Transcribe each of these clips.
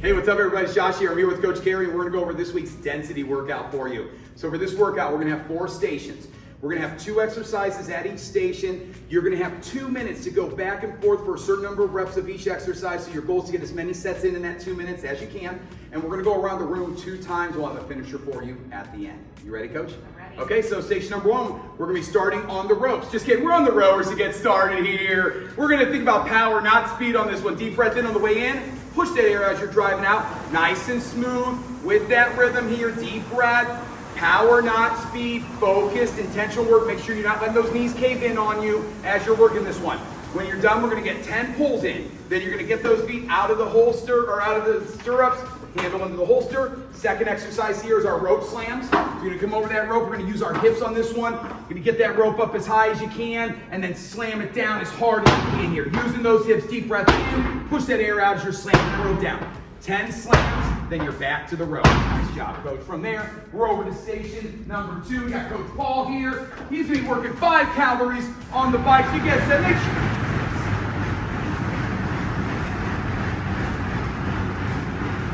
Hey, what's up everybody? It's Josh here. I'm here with Coach Carey and we're gonna go over this week's density workout for you. So for this workout, we're gonna have 4 stations. We're gonna have 2 exercises at each station. You're gonna have 2 minutes to go back and forth for a certain number of reps of each exercise. So your goal is to get as many sets in that 2 minutes as you can. And we're gonna go around the room 2 times. We'll have a finisher for you at the end. You ready, Coach? I'm ready. Okay, so station number 1, we're gonna be starting on the ropes. Just kidding, we're on the rowers to get started here. We're gonna think about power, not speed on this one. Deep breath in on the way in. Push that air as you're driving out. Nice and smooth with that rhythm here. Deep breath. Power, not speed. Focused, intentional work. Make sure you're not letting those knees cave in on you as you're working this one. When you're done, we're going to get 10 pulls in. Then you're going to get those feet out of the holster or out of the stirrups. Handle into the holster. Second exercise here is our rope slams. So you're going to come over that rope. We're going to use our hips on this one. You're going to get that rope up as high as you can and then slam it down as hard as you can here. Using those hips, deep breath in. Push that air out as you're slamming the rope down. 10 slams, then you're back to the rope. Nice job, Coach. From there, we're over to station number 2. We got Coach Paul here. He's going to be working 5 calories on the bike. So you guys said, make sure.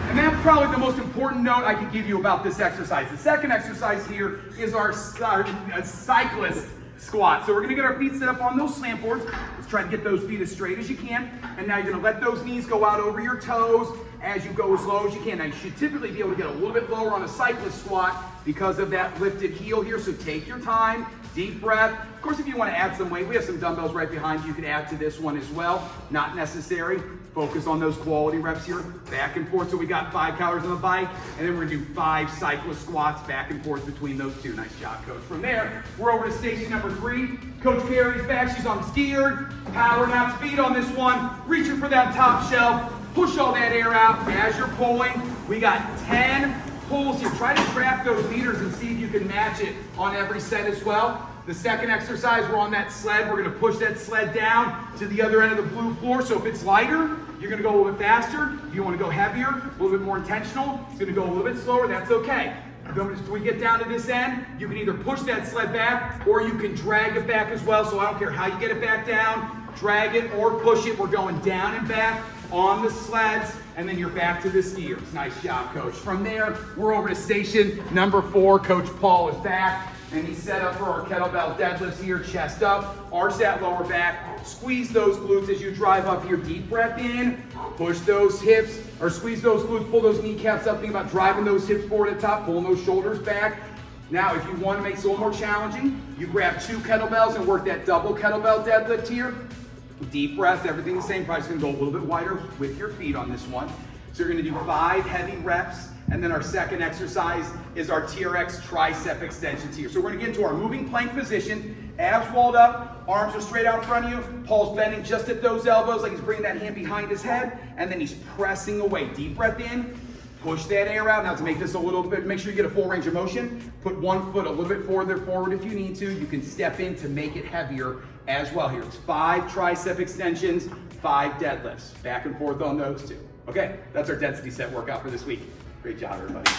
And that's probably the most important note I could give you about this exercise. The second exercise here is our cyclist squat. So we're gonna get our feet set up on those slant boards. Let's try to get those feet as straight as you can. And now you're gonna let those knees go out over your toes as you go as low as you can. Now you should typically be able to get a little bit lower on a cyclist squat because of that lifted heel here. So take your time, deep breath. Of course, if you wanna add some weight, we have some dumbbells right behind you. You can add to this one as well. Not necessary. Focus on those quality reps here, back and forth. So we got 5 calories on the bike, and then we're gonna do 5 cyclist squats back and forth between those 2. Nice job, Coach. From there, we're over to station number 3. Coach Carey's back, she's on steered. Power, not speed on this one. Reaching for that top shelf. Push all that air out as you're pulling. We got 10 pulls here. Try to track those meters and see if you can match it on every set as well. The second exercise, we're on that sled. We're gonna push that sled down to the other end of the blue floor. So if it's lighter, you're gonna go a little bit faster. If you wanna go heavier, a little bit more intentional, it's gonna go a little bit slower, that's okay. When we get down to this end, you can either push that sled back or you can drag it back as well. So I don't care how you get it back down, drag it or push it. We're going down and back on the sleds, and then you're back to the steers. Nice job, Coach. From there, we're over to station number 4. Coach Paul is back, and he's set up for our kettlebell deadlifts here. Chest up, arch that lower back, squeeze those glutes as you drive up here. Deep breath in, push those hips, or squeeze those glutes, pull those kneecaps up. Think about driving those hips forward at the top, pulling those shoulders back. Now, if you want to make it a little more challenging, you grab 2 kettlebells and work that double kettlebell deadlift here. Deep breath, everything the same. Probably just gonna go a little bit wider with your feet on this one. So you're gonna do 5 heavy reps, and then our second exercise is our TRX tricep extensions here. So we're gonna get into our moving plank position, abs walled up, arms are straight out in front of you, Paul's bending just at those elbows, like he's bringing that hand behind his head, and then he's pressing away. Deep breath in, push that air out. Now to make this a little bit, make sure you get a full range of motion, put one foot a little bit further forward if you need to. You can step in to make it heavier as well here. It's 5 tricep extensions, 5 deadlifts. Back and forth on those 2. Okay, that's our density set workout for this week. Great job, everybody.